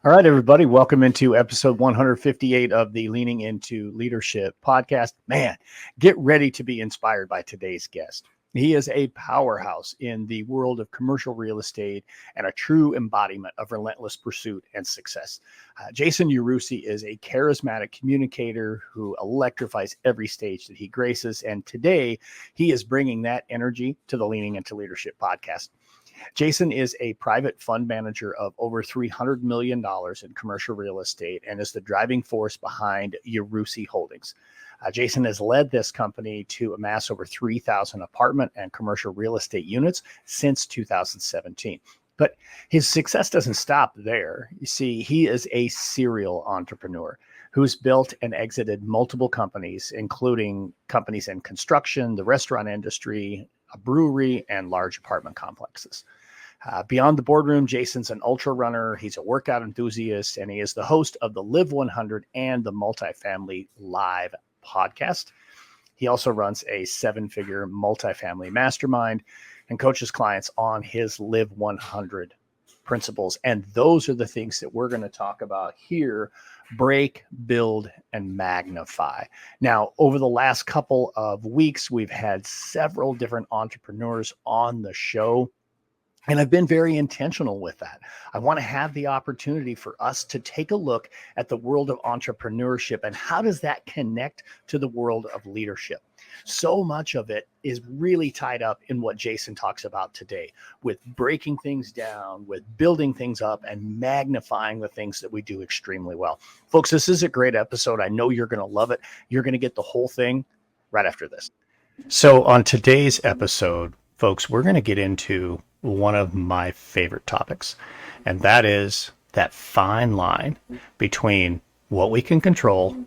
All right, everybody, welcome into episode 158 of the Leaning Into Leadership podcast. Man, get ready to be inspired by today's guest. He is a powerhouse in the world of commercial real estate and a true embodiment of relentless pursuit and success. Jason Yarusi is a charismatic communicator who electrifies every stage that he graces. And today he is bringing that energy to the Leaning Into Leadership podcast. Jason is a private fund manager of over $300 million in commercial real estate and is the driving force behind Yarusi Holdings. Jason has led this company to amass over 3,000 apartment and commercial real estate units since 2017. But his success doesn't stop there. You see, he is a serial entrepreneur who's built and exited multiple companies, including companies in construction, the restaurant industry, a brewery, and large apartment complexes. Beyond the boardroom, Jason's an ultra runner. He's a workout enthusiast, and he is the host of the Live 100 and the Multifamily Live podcast. He also runs a 7-figure multifamily mastermind and coaches clients on his Live 100 principles. And those are the things that we're going to talk about here: break, build, and magnify. Now, over the last couple of weeks, we've had several different entrepreneurs on the show, and I've been very intentional with that. I want to have the opportunity for us to take a look at the world of entrepreneurship and how does that connect to the world of leadership. So much of it is really tied up in what Jason talks about today, with breaking things down, with building things up, and magnifying the things that we do extremely well. Folks, this is a great episode. I know you're going to love it. You're going to get the whole thing right after this. So on today's episode, folks, we're going to get into one of my favorite topics, and that is that fine line between what we can control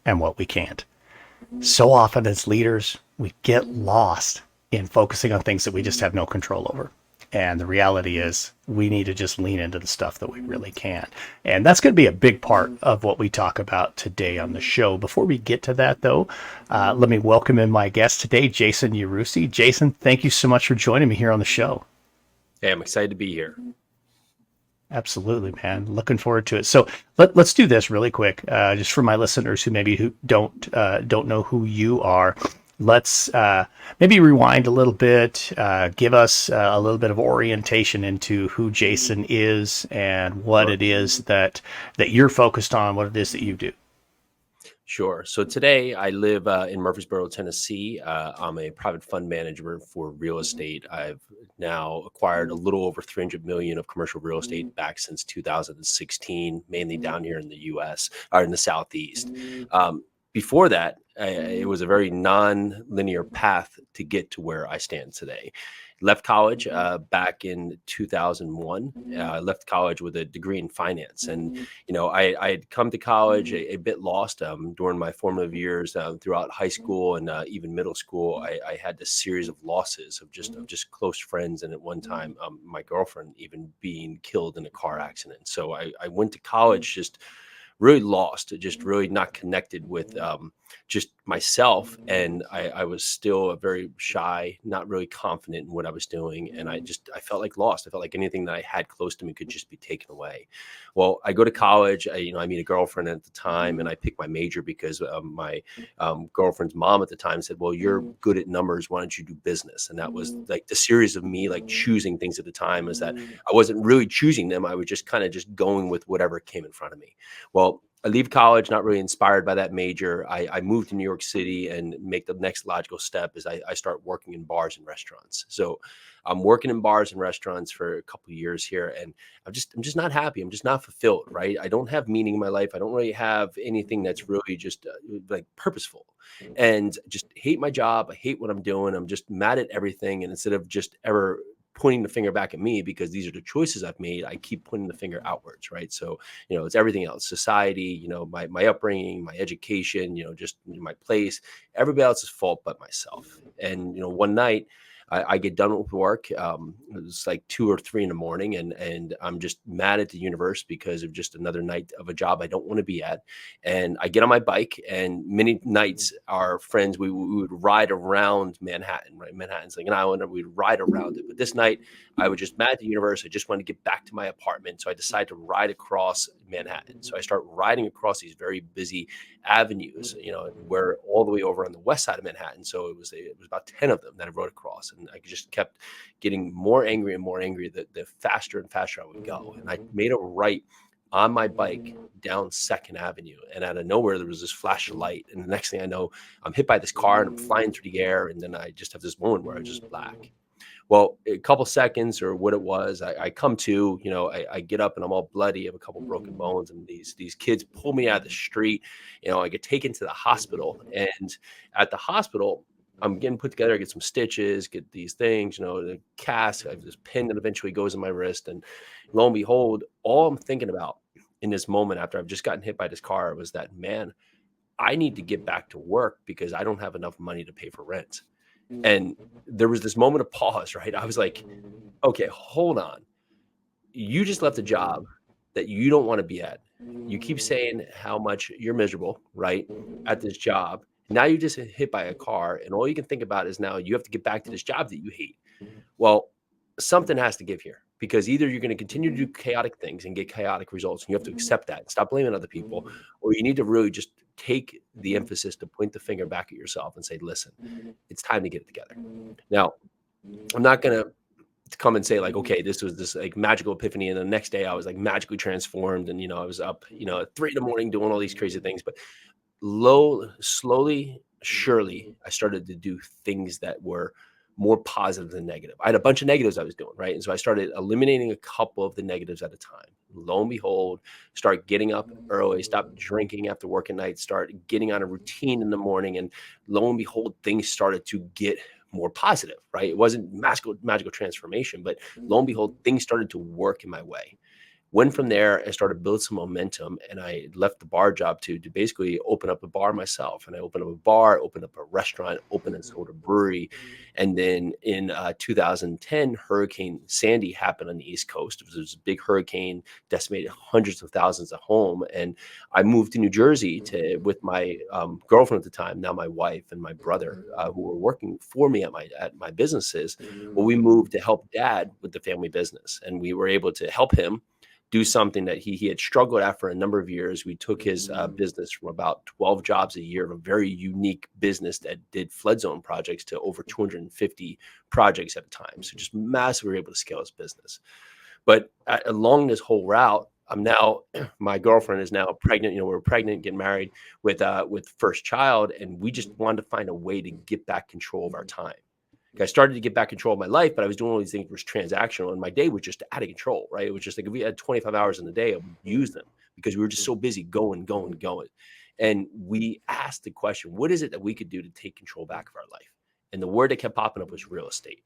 and what we can't. So often as leaders, we get lost in focusing on things that we just have no control over. And the reality is we need to just lean into the stuff that we really can. And that's going to be a big part of what we talk about today on the show. Before we get to that, though, let me welcome in my guest today, Jason Yarusi. Jason, thank you so much for joining me here on the show. Hey, I'm excited to be here. Absolutely, man. Looking forward to it. So let's do this really quick, just for my listeners who don't know who you are. Let's maybe rewind a little bit, give us a little bit of orientation into who Jason is and what it is that you're focused on, what it is that you do. Sure. So today I live in Murfreesboro, Tennessee. I'm a private fund manager for real estate. I've now acquired a little over 300 million of commercial real estate back since 2016, mainly down here in the U.S. or in the Southeast. Before that, it was a very non-linear path to get to where I stand today. Left college back in 2001. Left college with a degree in finance. And, I had come to college a bit lost during my formative years throughout high school and even middle school. I had this series of losses of just close friends. And at one time, my girlfriend even being killed in a car accident. So I went to college just really lost, just really not connected with just myself. And I was still a very shy, not really confident in what I was doing. And I felt like lost. I felt like anything that I had close to me could just be taken away. Well, I go to college, I meet a girlfriend at the time, and I pick my major because my girlfriend's mom at the time said, well, you're good at numbers. Why don't you do business? And that was like the series of me like choosing things at the time, is that I wasn't really choosing them. I was just kind of just going with whatever came in front of me. Well, I leave college, not really inspired by that major. I moved to New York City and make the next logical step is I start working in bars and restaurants. So I'm working in bars and restaurants for a couple of years here, and I'm just not happy. I'm just not fulfilled, right? I don't have meaning in my life. I don't really have anything that's really just like purposeful, and just hate my job. I hate what I'm doing. I'm just mad at everything. And instead of just ever pointing the finger back at me, because these are the choices I've made, I keep pointing the finger outwards, right? So, it's everything else, society, my upbringing, my education, just my place, everybody else's fault but myself. And, one night I get done with work. It's like 2 or 3 in the morning, and I'm just mad at the universe because of just another night of a job I don't want to be at. And I get on my bike, and many nights our friends, we would ride around Manhattan, right? Manhattan's like an island, and we'd ride around it. But this night I was just mad at the universe. I just wanted to get back to my apartment. So I decided to ride across Manhattan. So I start riding across these very busy avenues, we're all the way over on the west side of Manhattan. So it was about 10 of them that I rode across. And I just kept getting more angry and more angry the faster and faster I would go. And I made a right on my bike down Second Avenue. And out of nowhere, there was this flash of light. And the next thing I know, I'm hit by this car and I'm flying through the air. And then I just have this moment where I was just black. Well, a couple seconds or what it was, I come to, I get up and I'm all bloody. I have a couple broken bones, and these kids pull me out of the street. I get taken to the hospital, and at the hospital, I'm getting put together. I get some stitches, get these things, the cast. I have this pin that eventually goes in my wrist, and lo and behold, all I'm thinking about in this moment after I've just gotten hit by this car was that, man, I need to get back to work because I don't have enough money to pay for rent. And there was this moment of pause, right? I was like, okay, hold on. You just left a job that you don't want to be at. You keep saying how much you're miserable, right? At this job. Now you just hit by a car, and all you can think about is now you have to get back to this job that you hate. Well, something has to give here, because either you're going to continue to do chaotic things and get chaotic results, and you have to accept that and stop blaming other people, or you need to really just take the emphasis to point the finger back at yourself and say, listen, it's time to get it together. Now, I'm not going to come and say like, okay, this was this like magical epiphany, and the next day I was like magically transformed, and I was up at 3 in the morning doing all these crazy things. But slowly, surely, I started to do things that were more positive than negative. I had a bunch of negatives I was doing, right? And so I started eliminating a couple of the negatives at a time. Lo and behold, start getting up early, stop drinking after work at night, start getting on a routine in the morning. And lo and behold, things started to get more positive, right? It wasn't magical transformation, but lo and behold, things started to work in my way. Went from there and started building some momentum, and I left the bar job to basically open up a bar myself. And I opened up a bar, opened up a restaurant, opened and sold a brewery. And then in 2010, Hurricane Sandy happened on the East Coast. It was a big hurricane, decimated hundreds of thousands of homes. And I moved to New Jersey with my girlfriend at the time, now my wife, and my brother, who were working for me at my businesses. Well, we moved to help Dad with the family business, and we were able to help him do something that he had struggled at for a number of years. We took his business from about 12 jobs a year of a very unique business that did flood zone projects to over 250 projects at a time. So just massively able to scale his business. But along this whole route, my girlfriend is now pregnant. We're pregnant, getting married with first child, and we just wanted to find a way to get back control of our time. I started to get back control of my life, but I was doing all these things that was transactional, and my day was just out of control, right? It was just like if we had 25 hours in the day, I would use them because we were just so busy going. And we asked the question, what is it that we could do to take control back of our life? And the word that kept popping up was real estate.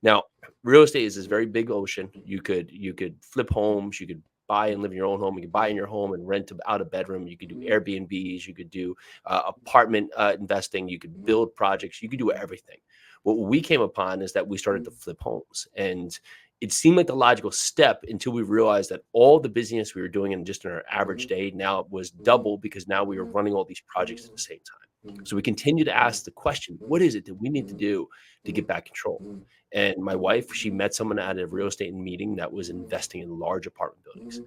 Now, real estate is this very big ocean. You could flip homes, you could buy and live in your own home. You could buy in your home and rent out a bedroom. You could do Airbnbs. You could do apartment investing. You could build projects. You could do everything. What we came upon is that we started to flip homes, and it seemed like the logical step until we realized that all the busyness we were doing in our average day now was double, because now we were running all these projects at the same time. So we continue to ask the question, what is it that we need to do to get back control? And my wife, she met someone at a real estate meeting that was investing in large apartment buildings.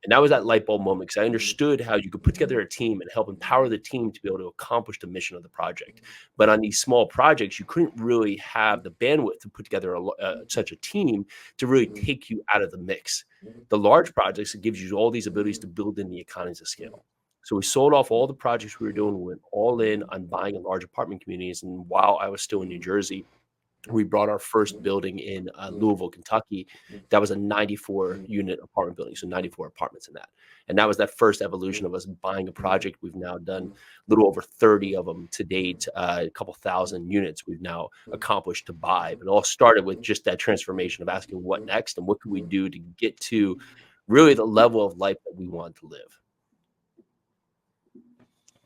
And that was that light bulb moment, because I understood how you could put together a team and help empower the team to be able to accomplish the mission of the project. But on these small projects, you couldn't really have the bandwidth to put together such a team to really take you out of the mix. The large projects, it gives you all these abilities to build in the economies of scale. So we sold off all the projects we were doing. We went all in on buying large apartment communities. And while I was still in New Jersey, we brought our first building in Louisville, Kentucky. That was a 94 unit apartment building. So 94 apartments in that. And that was that first evolution of us buying a project. We've now done a little over 30 of them to date, a couple thousand units we've now accomplished to buy. But it all started with just that transformation of asking what next and what can we do to get to really the level of life that we want to live.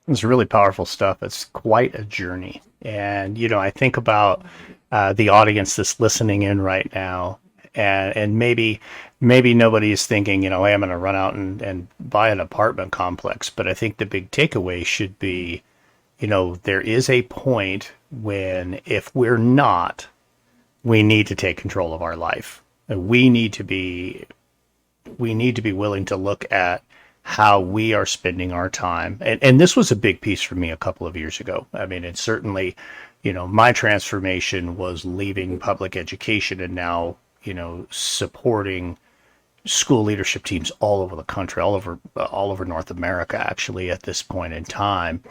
It's really powerful stuff. It's quite a journey. And, I think about the audience that's listening in right now, and maybe nobody is thinking, hey, I'm going to run out and buy an apartment complex. But I think the big takeaway should be, there is a point when if we're not, we need to take control of our life. We need to be willing to look at how we are spending our time. And this was a big piece for me a couple of years ago. I mean, it's certainly, my transformation was leaving public education and now, supporting school leadership teams all over the country, all over North America, actually, at this point in time.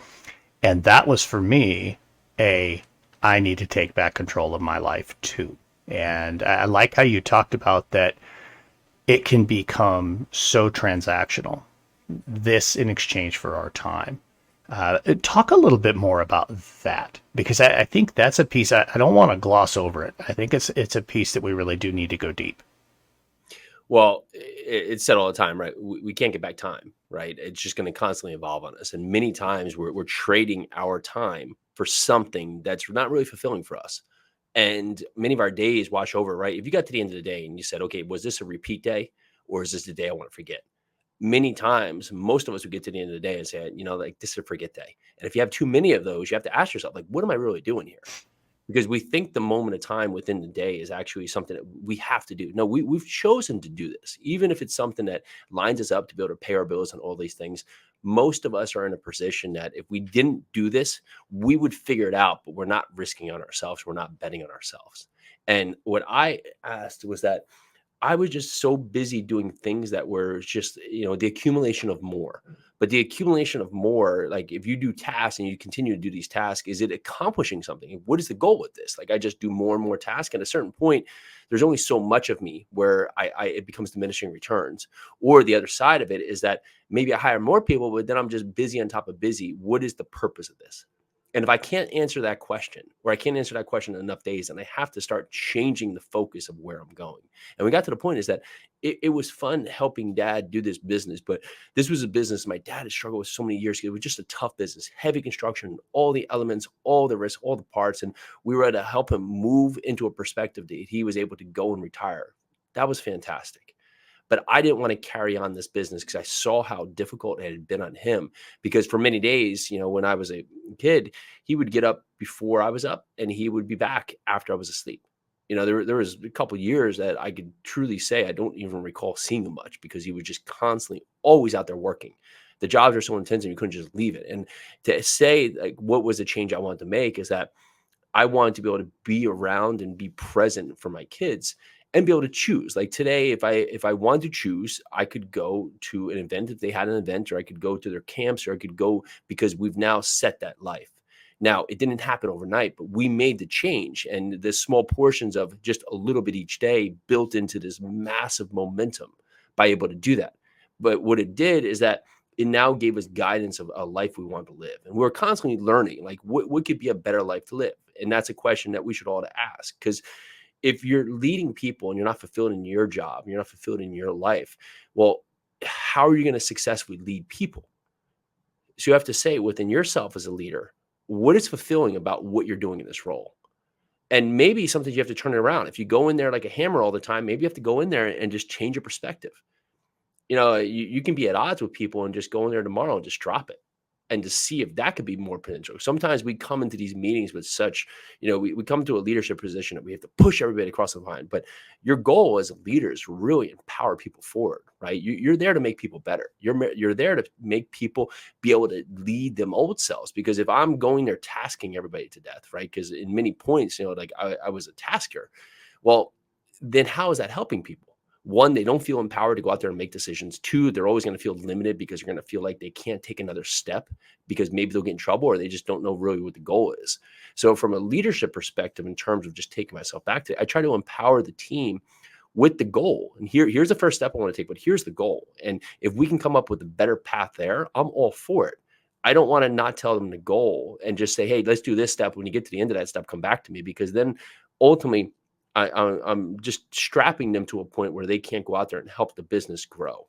And that was for me I need to take back control of my life too. And I like how you talked about that it can become so transactional, this in exchange for our time. Talk a little bit more about that, because I think that's a piece I don't want to gloss over it. I think it's a piece that we really do need to go deep. Well, it's said all the time, right? We can't get back time, right? It's just going to constantly evolve on us. And many times we're trading our time for something that's not really fulfilling for us. And many of our days wash over, right? If you got to the end of the day and you said, okay, was this a repeat day or is this the day I want to forget? Many times, most of us would get to the end of the day and say, like, this is a forget day. And if you have too many of those, you have to ask yourself, like, what am I really doing here? Because we think the moment of time within the day is actually something that we have to do. No, we've chosen to do this, even if it's something that lines us up to be able to pay our bills and all these things. Most of us are in a position that if we didn't do this, we would figure it out, but we're not risking on ourselves. We're not betting on ourselves. And what I asked was that I was just so busy doing things that were just, the accumulation of more. But the accumulation of more, like if you do tasks and you continue to do these tasks, is it accomplishing something? What is the goal with this? Like I just do more and more tasks. At a certain point, there's only so much of me where it becomes diminishing returns. Or the other side of it is that maybe I hire more people, but then I'm just busy on top of busy. What is the purpose of this? And if I can't answer that question, or I can't answer that question in enough days, then I have to start changing the focus of where I'm going. And we got to the point is that it was fun helping dad do this business, but this was a business my dad had struggled with so many years ago. It was just a tough business, heavy construction, all the elements, all the risks, all the parts. And we were able to help him move into a perspective that he was able to go and retire. That was fantastic. But I didn't want to carry on this business because I saw how difficult it had been on him. Because for many days, when I was a kid, he would get up before I was up and he would be back after I was asleep. There was a couple of years that I could truly say I don't even recall seeing him much because he was just constantly always out there working. The jobs are so intense and you couldn't just leave it. And to say like what was the change I wanted to make is that I wanted to be able to be around and be present for my kids and be able to choose. Like today, if I wanted to choose, I could go to an event if they had an event, or I could go to their camps, or I could go because we've now set that life. Now, it didn't happen overnight, but we made the change, and the small portions of just a little bit each day built into this massive momentum by able to do that. But what it did is that it now gave us guidance of a life we want to live. And we're constantly learning, like what could be a better life to live? And that's a question that we should all ask. Because if you're leading people and you're not fulfilled in your job, you're not fulfilled in your life, well, how are you going to successfully lead people? So you have to say within yourself as a leader, what is fulfilling about what you're doing in this role? And maybe sometimes you have to turn it around. If you go in there like a hammer all the time, maybe you have to go in there and just change your perspective. You can be at odds with people and just go in there tomorrow and just drop it and to see if that could be more potential. Sometimes we come into these meetings with such, we come to a leadership position that we have to push everybody across the line. But your goal as a leader is to really empower people forward, right? You're there to make people better. You're there to make people be able to lead them old selves. Because if I'm going there tasking everybody to death, right? Because in many points, like I was a tasker. Well, then how is that helping people? One, they don't feel empowered to go out there and make decisions. Two, they're always going to feel limited because they're going to feel like they can't take another step because maybe they'll get in trouble or they just don't know really what the goal is. So from a leadership perspective, in terms of just taking myself back to it, I try to empower the team with the goal. And here's the first step I want to take, but here's the goal. And if we can come up with a better path there, I'm all for it. I don't want to not tell them the goal and just say, hey, let's do this step. When you get to the end of that step, come back to me, because then ultimately I'm just strapping them to a point where they can't go out there and help the business grow.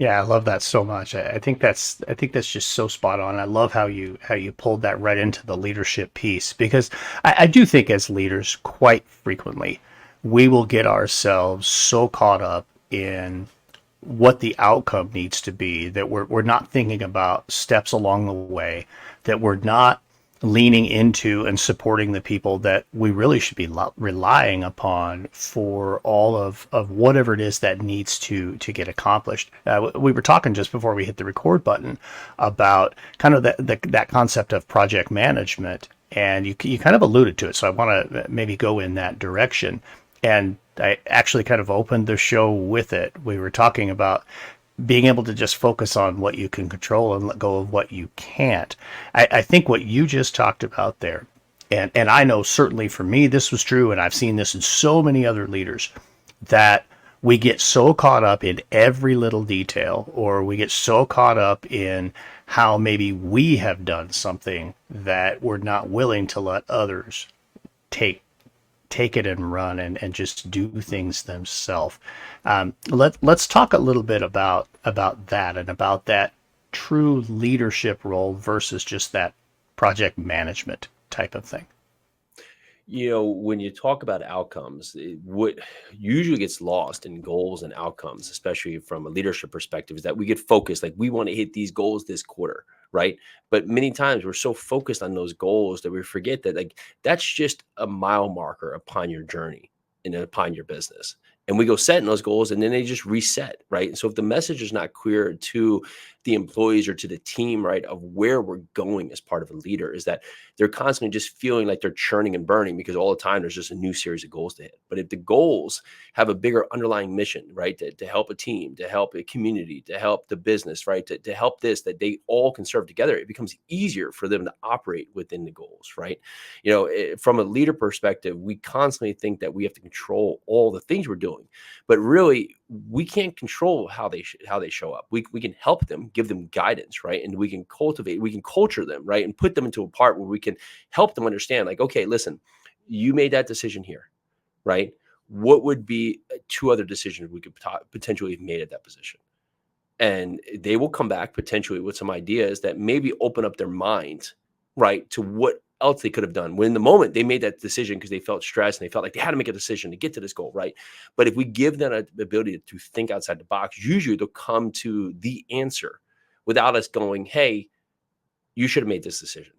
Yeah, I love that so much. I think that's just so spot on. I love how you pulled that right into the leadership piece because I do think as leaders, quite frequently, we will get ourselves so caught up in what the outcome needs to be that we're not thinking about steps along the way, that we're not leaning into and supporting the people that we really should be relying upon for all of whatever it is that needs to get accomplished. We were talking just before we hit the record button about kind of that concept of project management, and you kind of alluded to it. So I want to maybe go in that direction. And I actually kind of opened the show with it. We were talking about being able to just focus on what you can control and let go of what you can't. I think what you just talked about there, and I know certainly for me this was true, and I've seen this in so many other leaders, that we get so caught up in every little detail, or we get so caught up in how maybe we have done something that we're not willing to let others take it and run and just do things themselves. Let's talk a little bit about that and about that true leadership role versus just that project management type of thing. When you talk about outcomes, what usually gets lost in goals and outcomes, especially from a leadership perspective, is that we get focused, like we want to hit these goals this quarter, right? But many times we're so focused on those goals that we forget that like that's just a mile marker upon your journey and upon your business. And we go setting those goals and then they just reset, right? And so if the message is not clear to the employees or to the team, right, of where we're going as part of a leader, is that they're constantly just feeling like they're churning and burning because all the time there's just a new series of goals to hit. But if the goals have a bigger underlying mission, right, to help a team, to help a community, to help the business, right, to help this, that they all can serve together, it becomes easier for them to operate within the goals, right? From a leader perspective, we constantly think that we have to control all the things we're doing, but really we can't control how they show up. We can help them, give them guidance, right? And we can culture them, right? And put them into a part where we can help them understand, like, okay, listen, you made that decision here, right? What would be two other decisions we could potentially have made at that position? And they will come back potentially with some ideas that maybe open up their mind, right, to what else they could have done. When in the moment they made that decision because they felt stressed and they felt like they had to make a decision to get to this goal, right? But if we give them the ability to think outside the box, usually they'll come to the answer without us going, hey, you should have made this decision.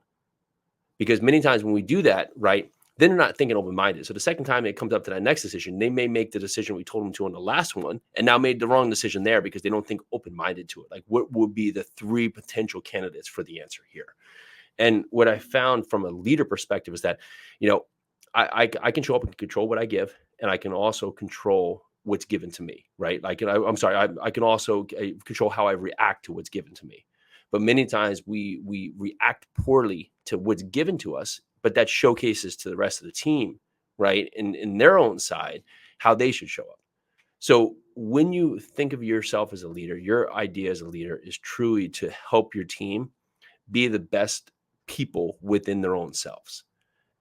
Because many times when we do that, right, then they're not thinking open-minded. So the second time it comes up to that next decision, they may make the decision we told them to on the last one and now made the wrong decision there because they don't think open-minded to it. Like, what would be the three potential candidates for the answer here? And what I found from a leader perspective is that, I can show up and control what I give, and I can also control what's given to me, right? Like, I'm sorry, I can also control how I react to what's given to me. But many times we react poorly to what's given to us, but that showcases to the rest of the team, right, in their own side, how they should show up. So when you think of yourself as a leader, your idea as a leader is truly to help your team be the best people within their own selves.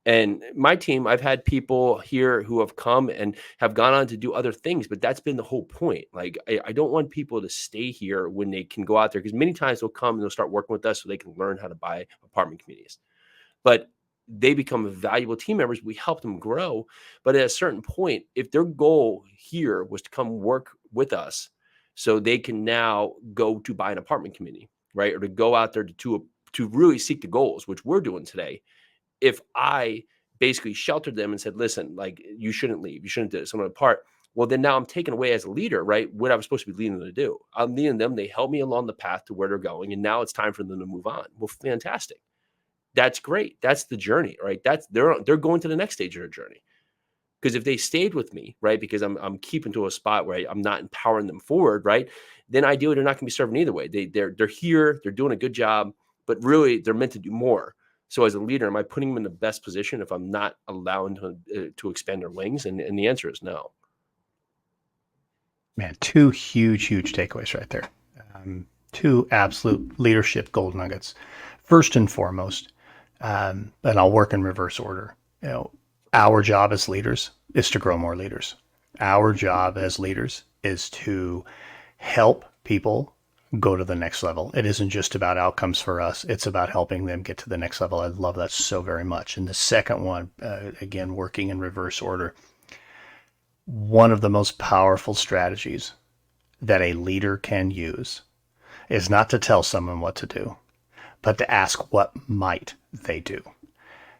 And my team, I've had people here who have come and have gone on to do other things, but that's been the whole point. Like, I don't want people to stay here when they can go out there, because many times they'll come and they'll start working with us so they can learn how to buy apartment communities. But they become valuable team members. We help them grow. But at a certain point, if their goal here was to come work with us so they can now go to buy an apartment community, right? Or to go out there to really seek the goals, which we're doing today. If I basically sheltered them and said, listen, like, you shouldn't leave, you shouldn't do this, I'm going to part. Well, then now I'm taking away as a leader, right, what I was supposed to be leading them to do. I'm leading them. They help me along the path to where they're going. And now it's time for them to move on. Well, fantastic. That's great. That's the journey, right? They're going to the next stage of their journey. Because if they stayed with me, right, because I'm keeping to a spot where I'm not empowering them forward, right, then ideally they're not going to be serving either way. They're here, they're doing a good job, but really they're meant to do more. So as a leader, am I putting them in the best position if I'm not allowing them to expand their wings? And the answer is no. Man, two huge takeaways right there. Two absolute leadership gold nuggets. First and foremost, and I'll work in reverse order. Our job as leaders is to grow more leaders. Our job as leaders is to help people go to the next level. It isn't just about outcomes for us. It's about helping them get to the next level. I love that so very much. And the second one, again, working in reverse order, one of the most powerful strategies that a leader can use is not to tell someone what to do, but to ask what might they do.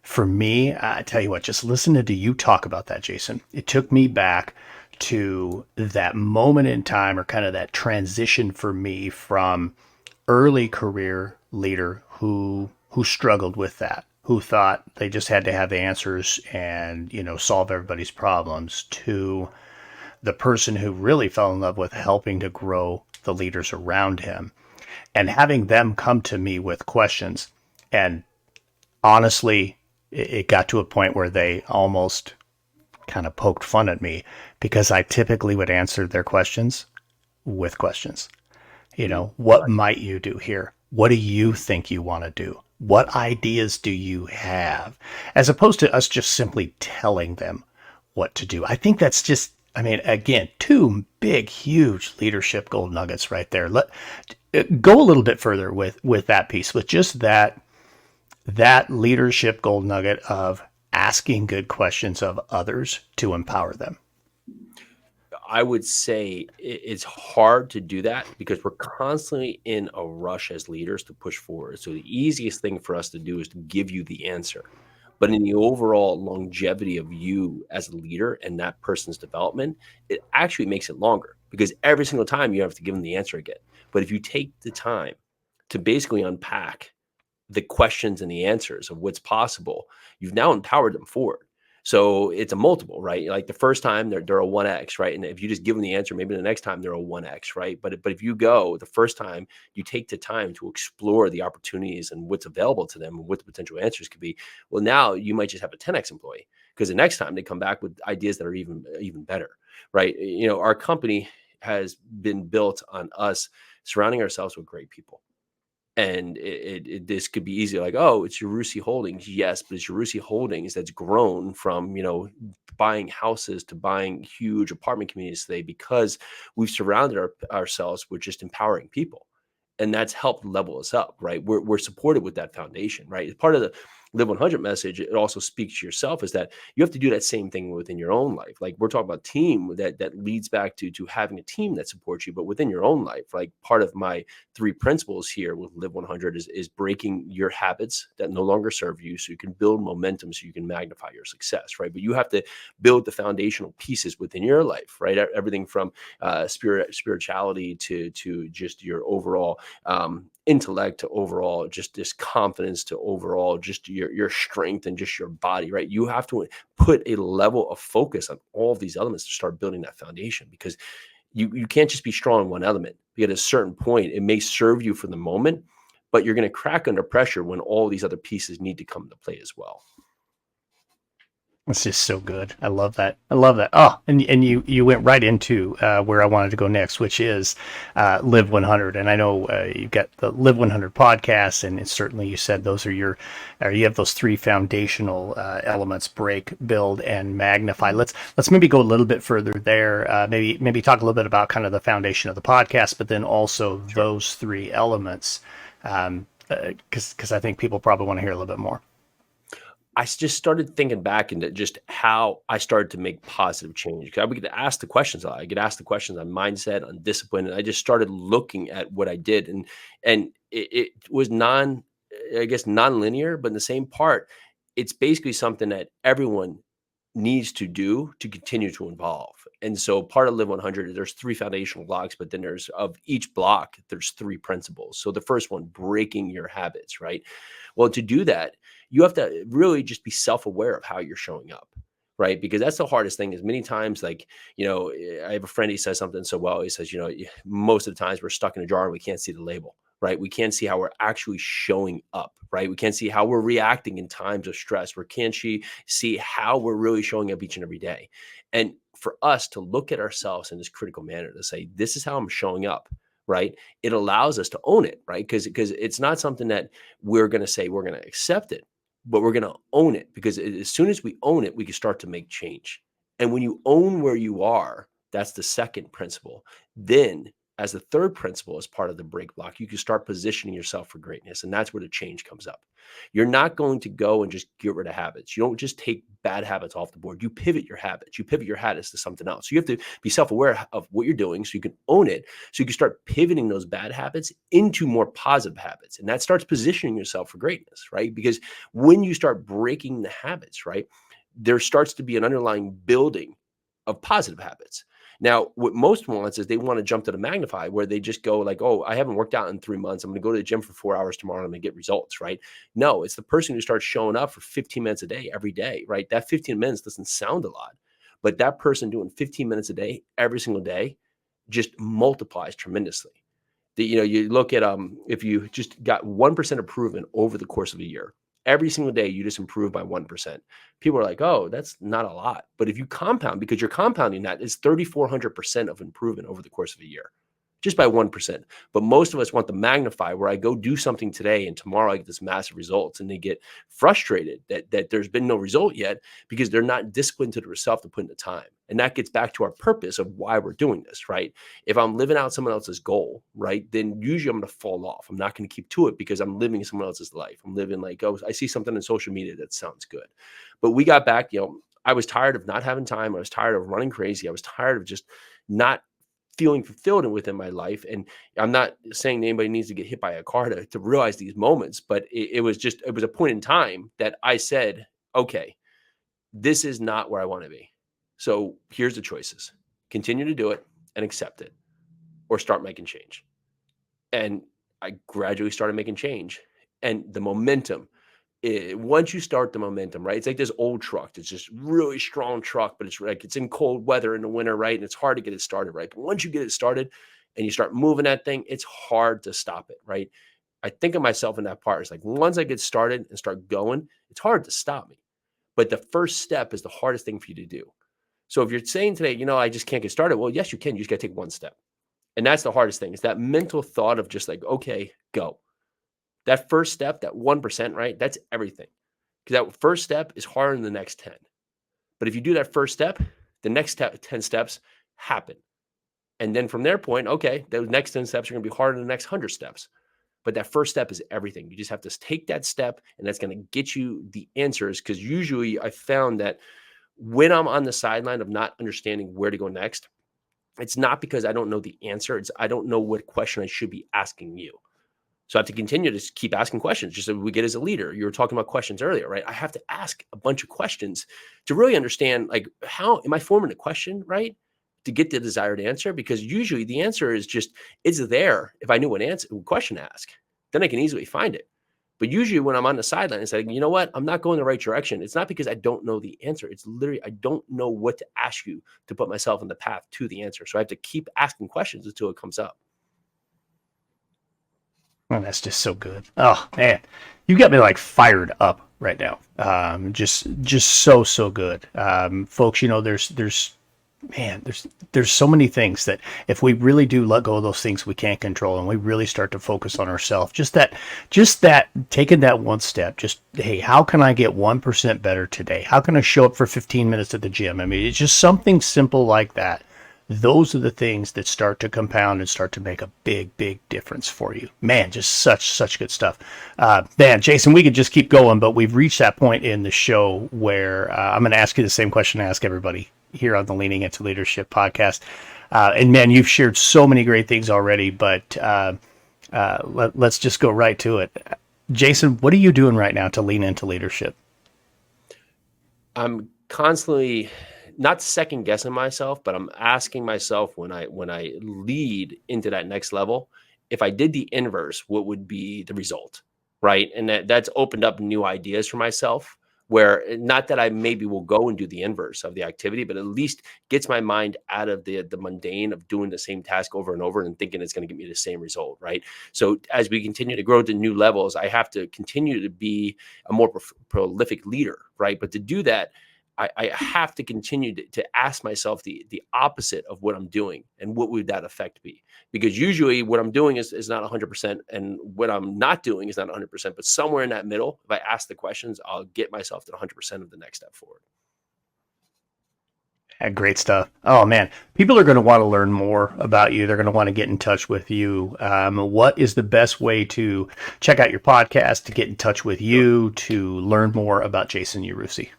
For me, I tell you what, just listening to you talk about that, Jason, it took me back to that moment in time, or kind of that transition for me from early career leader who struggled with that, who thought they just had to have answers and, solve everybody's problems, to the person who really fell in love with helping to grow the leaders around him and having them come to me with questions. And honestly, it got to a point where they almost kind of poked fun at me because I typically would answer their questions with questions. What might you do here? What do you think you want to do? What ideas do you have? As opposed to us just simply telling them what to do. I think that's just, again, two big, huge leadership gold nuggets right there. Go a little bit further with that piece, with just that leadership gold nugget of asking good questions of others to empower them. I would say it's hard to do that because we're constantly in a rush as leaders to push forward. So the easiest thing for us to do is to give you the answer. But in the overall longevity of you as a leader and that person's development, it actually makes it longer because every single time you have to give them the answer again. But if you take the time to basically unpack the questions and the answers of what's possible, you've now empowered them forward. So it's a multiple, right? Like the first time they're a 1x, right? And if you just give them the answer, maybe the next time they're a 1x, right? But if you go the first time, you take the time to explore the opportunities and what's available to them and what the potential answers could be. Well, now you might just have a 10x employee because the next time they come back with ideas that are even better, right? Our company has been built on us surrounding ourselves with great people. And this could be easy, like, oh, it's Yarusi Holdings. Yes, but it's Yarusi Holdings that's grown from, buying houses to buying huge apartment communities today because we've surrounded ourselves with just empowering people. And that's helped level us up, right? We're supported with that foundation, right? As part of the Live 100 message, it also speaks to yourself is that you have to do that same thing within your own life. Like we're talking about team that leads back to having a team that supports you, but within your own life. Like part of my 3 principles here with Live 100 is breaking your habits that no longer serve you so you can build momentum so you can magnify your success, right? But you have to build the foundational pieces within your life, right? Everything from spirituality to just your overall intellect, to overall just this confidence, to overall just your strength and just your body, right? You have to put a level of focus on all of these elements to start building that foundation, because you can't just be strong in one element. Because at a certain point, it may serve you for the moment, but you're going to crack under pressure when all these other pieces need to come into play as well. It's just so good. I love that. I love that. Oh, and you went right into where I wanted to go next, which is Live 100. And I know you've got the Live 100 podcast, and certainly you said those are you have those 3 foundational elements: break, build, and magnify. Let's maybe go a little bit further there. Maybe talk a little bit about kind of the foundation of the podcast, but then also those 3 elements, because I think people probably want to hear a little bit more. I just started thinking back into just how I started to make positive change. Because I would get asked the questions. I get asked the questions on mindset, on discipline, and I just started looking at what I did, and it was non-linear, but in the same part, it's basically something that everyone needs to do to continue to evolve. And so part of Live 100, there's 3 foundational blocks, but then there's of each block, there's 3 principles. So the first one, breaking your habits, right? Well, to do that, you have to really just be self-aware of how you're showing up, right? Because that's the hardest thing is many times, like, I have a friend, he says something so well. He says, most of the times we're stuck in a jar and we can't see the label, right? We can't see how we're actually showing up, right? We can't see how we're reacting in times of stress. We can't see how we're really showing up each and every day. And for us to look at ourselves in this critical manner, to say, this is how I'm showing up, right? It allows us to own it, right? Because it's not something that we're going to say we're going to accept it, but we're going to own it, because as soon as we own it, we can start to make change. And when you own where you are, that's the second principle. Then as the third principle, as part of the break block, you can start positioning yourself for greatness. And that's where the change comes up. You're not going to go and just get rid of habits. You don't just take bad habits off the board. You pivot your habits. You pivot your habits to something else. So you have to be self-aware of what you're doing so you can own it. So you can start pivoting those bad habits into more positive habits. And that starts positioning yourself for greatness, right? Because when you start breaking the habits, right, there starts to be an underlying building of positive habits. Now, what most wants is they want to jump to the magnify, where they just go like, oh, I haven't worked out in 3 months. I'm going to go to the gym for 4 hours tomorrow and I'm going to get results, right? No, it's the person who starts showing up for 15 minutes a day every day, right? That 15 minutes doesn't sound a lot, but that person doing 15 minutes a day every single day just multiplies tremendously. You look at if you just got 1% improvement over the course of a year, every single day you just improve by 1%. People are like, oh, that's not a lot. But if you compound, because you're compounding that, it's 3,400% of improvement over the course of a year, just by 1%. But most of us want the magnify, where I go do something today and tomorrow I get this massive results, and they get frustrated that there's been no result yet because they're not disciplined to themselves to put in the time. And that gets back to our purpose of why we're doing this, right? If I'm living out someone else's goal, right, then usually I'm going to fall off. I'm not going to keep to it because I'm living someone else's life. I'm living like, oh, I see something in social media that sounds good. But we got back, I was tired of not having time. I was tired of running crazy. I was tired of just not feeling fulfilled within my life. And I'm not saying anybody needs to get hit by a car to realize these moments, but it was a point in time that I said, okay, this is not where I want to be. So here's the choices: continue to do it and accept it, or start making change. And I gradually started making change. And the momentum, once you start the momentum, right? It's like this old truck. It's just really strong truck, but it's like it's in cold weather in the winter, right? And it's hard to get it started, right? But once you get it started and you start moving that thing, it's hard to stop it, right? I think of myself in that part. It's like once I get started and start going, it's hard to stop me. But the first step is the hardest thing for you to do. So if you're saying today, I just can't get started. Well, yes, you can. You just got to take one step. And that's the hardest thing, is that mental thought of just like, okay, go. That first step, that 1%, right? That's everything. Because that first step is harder than the next 10. But if you do that first step, the next 10 steps happen. And then from their point, okay, those next 10 steps are going to be harder than the next 100 steps. But that first step is everything. You just have to take that step, and that's going to get you the answers. Because usually I found that when I'm on the sideline of not understanding where to go next, it's not because I don't know the answer. It's I don't know what question I should be asking you. So I have to continue to keep asking questions, just so we get as a leader. You were talking about questions earlier, right? I have to ask a bunch of questions to really understand, like, how am I forming a question, right? To get the desired answer, because usually the answer is just, it's there. If I knew what question to ask, then I can easily find it. But usually when I'm on the sideline, it's like, you know what? I'm not going the right direction. It's not because I don't know the answer. It's literally, I don't know what to ask you to put myself in the path to the answer. So I have to keep asking questions until it comes up. Well, that's just so good. Oh man, you got me like fired up right now. Just so good. Folks, there's so many things that if we really do let go of those things we can't control, and we really start to focus on ourselves, just that taking that one step, just, hey, how can I get 1% better today? How can I show up for 15 minutes at the gym? I mean, it's just something simple like that. Those are the things that start to compound and start to make a big difference for you. Man, just such good stuff. Man, Jason, we could just keep going, but we've reached that point in the show where I'm going to ask you the same question I ask everybody here on the Leaning Into Leadership podcast. And man, you've shared so many great things already, but let's just go right to it. Jason, what are you doing right now to lean into leadership? I'm constantly not second guessing myself, but I'm asking myself when I lead into that next level, if I did the inverse, what would be the result, right? And that's opened up new ideas for myself, where not that I maybe will go and do the inverse of the activity, but at least gets my mind out of the mundane of doing the same task over and over and thinking it's going to get me the same result, right? So as we continue to grow to new levels, I have to continue to be a more prolific leader, right? But to do that, I have to continue to ask myself the opposite of what I'm doing, and what would that effect be? Because usually what I'm doing is not 100%, and what I'm not doing is not 100%, but somewhere in that middle, if I ask the questions, I'll get myself to 100% of the next step forward. Great stuff. Oh man, people are going to want to learn more about you. They're going to want to get in touch with you. What is the best way to check out your podcast, to get in touch with Sure. you, to learn more about Jason Yarusi?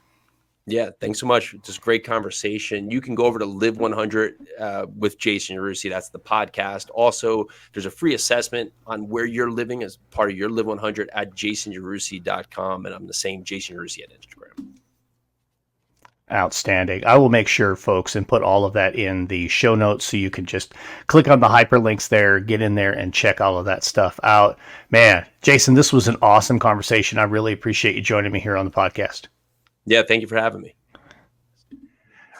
Yeah, thanks so much. Just great conversation. You can go over to Live 100 with Jason Yarusi. That's the podcast. Also, there's a free assessment on where you're living as part of your Live 100 at jasonyarusi.com. And I'm the same, Jason Yarusi at Instagram. Outstanding. I will make sure, folks, and put all of that in the show notes so you can just click on the hyperlinks there, get in there and check all of that stuff out. Man, Jason, this was an awesome conversation. I really appreciate you joining me here on the podcast. Yeah, thank you for having me.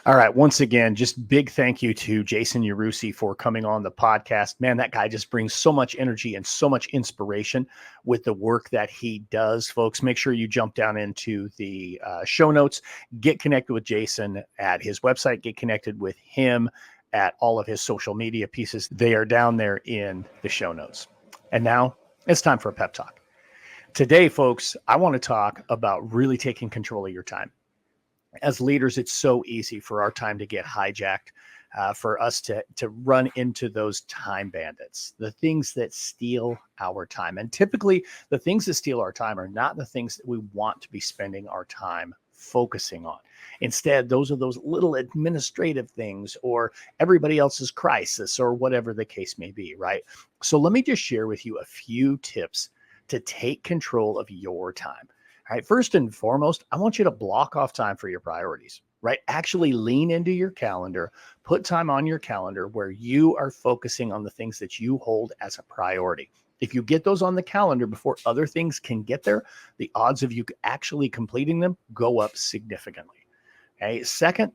All right. Once again, just big thank you to Jason Yarusi for coming on the podcast. Man, that guy just brings so much energy and so much inspiration with the work that he does. Folks, make sure you jump down into the show notes, get connected with Jason at his website, get connected with him at all of his social media pieces. They are down there in the show notes. And now it's time for a pep talk. Today, folks, I want to talk about really taking control of your time. As leaders, it's so easy for our time to get hijacked, for us to run into those time bandits, the things that steal our time. And typically, the things that steal our time are not the things that we want to be spending our time focusing on. Instead, those are those little administrative things or everybody else's crisis or whatever the case may be, right? So let me just share with you a few tips to take control of your time. All right. First and foremost, I want you to block off time for your priorities, right? Actually lean into your calendar, put time on your calendar where you are focusing on the things that you hold as a priority. If you get those on the calendar before other things can get there, the odds of you actually completing them go up significantly. Okay. Second,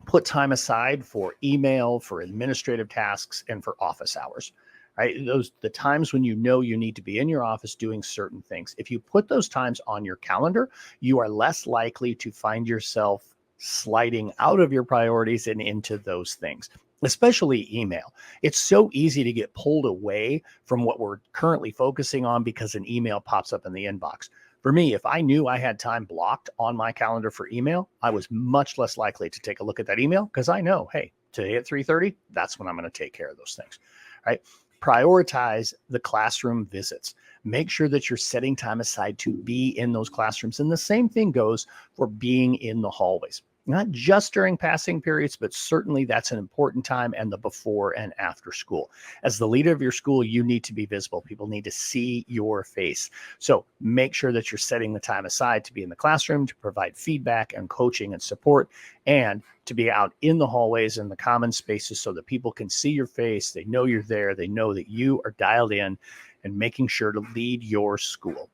put time aside for email, for administrative tasks, and for office hours. Right? The times when you know you need to be in your office doing certain things. If you put those times on your calendar, you are less likely to find yourself sliding out of your priorities and into those things, especially email. It's so easy to get pulled away from what we're currently focusing on because an email pops up in the inbox. For me, if I knew I had time blocked on my calendar for email, I was much less likely to take a look at that email because I know, hey, today at 3:30, that's when I'm going to take care of those things, right? Prioritize the classroom visits. Make sure that you're setting time aside to be in those classrooms. And the same thing goes for being in the hallways, not just during passing periods, but certainly that's an important time and the before and after school. As the leader of your school, you need to be visible. People need to see your face. So make sure that you're setting the time aside to be in the classroom, to provide feedback and coaching and support, and to be out in the hallways and the common spaces so that people can see your face. They know you're there. They know that you are dialed in and making sure to lead your school.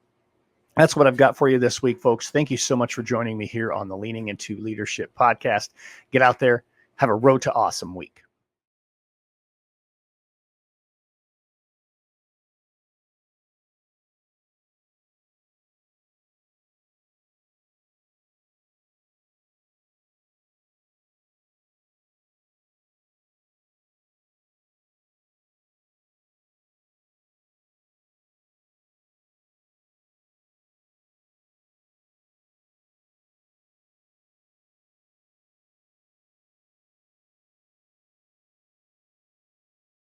That's what I've got for you this week, folks. Thank you so much for joining me here on the Leaning Into Leadership podcast. Get out there. Have a road to awesome week.